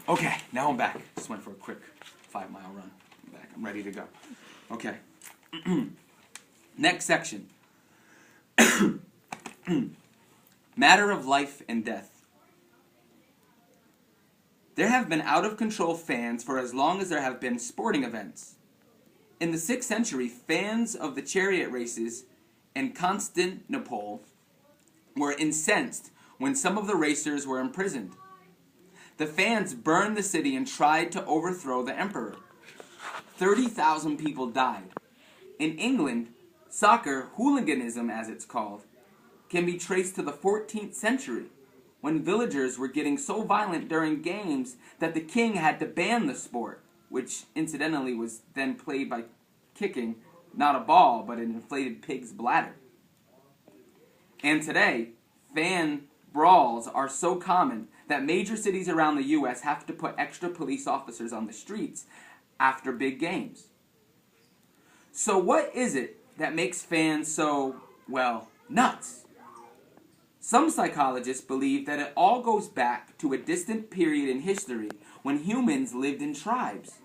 Okay, now I'm back. Just went for a quick 5-mile run. I'm back. I'm ready to go. Okay. Next section. Matter of life and death. There have been out-of-control fans for as long as there have been sporting events. In the 6th century, fans of the chariot races in Constantinople were incensed when some of the racers were imprisoned. The fans burned the city and tried to overthrow the emperor. 30,000 people died. In England, soccer, hooliganism as it's called, can be traced to the 14th century, when villagers were getting so violent during games that the king had to ban the sport, which incidentally was then played by kicking not a ball but an inflated pig's bladder. And today, fan brawls are so common that major cities around the U.S. have to put extra police officers on the streets after big games. So what is it that makes fans so, well, nuts? Some psychologists believe that it all goes back to a distant period in history when humans lived in tribes.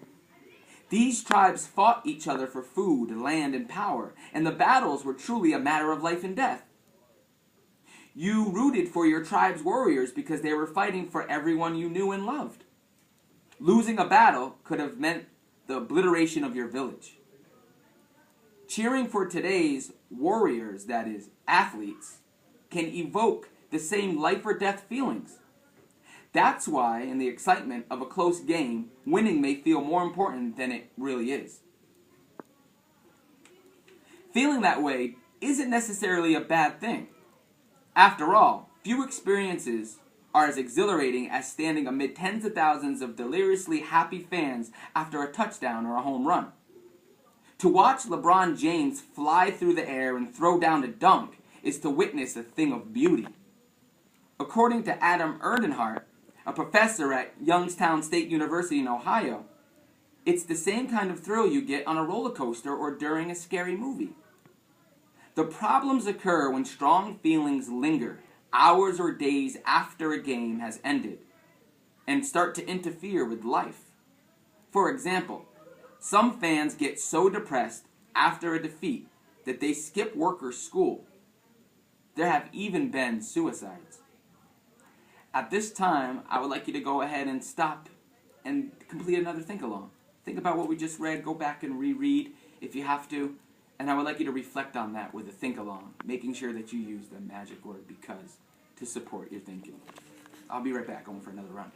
These tribes fought each other for food, land, and power, and the battles were truly a matter of life and death. You rooted for your tribe's warriors because they were fighting for everyone you knew and loved. Losing a battle could have meant the obliteration of your village. Cheering for today's warriors, that is, athletes, can evoke the same life or death feelings. That's why, in the excitement of a close game, winning may feel more important than it really is. Feeling that way isn't necessarily a bad thing. After all, few experiences are as exhilarating as standing amid tens of thousands of deliriously happy fans after a touchdown or a home run. To watch LeBron James fly through the air and throw down a dunk is to witness a thing of beauty. According to Adam Erdenhart, a professor at Youngstown State University in Ohio, it's the same kind of thrill you get on a roller coaster or during a scary movie. The problems occur when strong feelings linger hours or days after a game has ended and start to interfere with life. For example, some fans get so depressed after a defeat that they skip work or school. There have even been suicides. At this time, I would like you to go ahead and stop and complete another think-along. Think about what we just read, go back and reread if you have to, and I would like you to reflect on that with a think-along, making sure that you use the magic word because to support your thinking. I'll be right back, going for another run.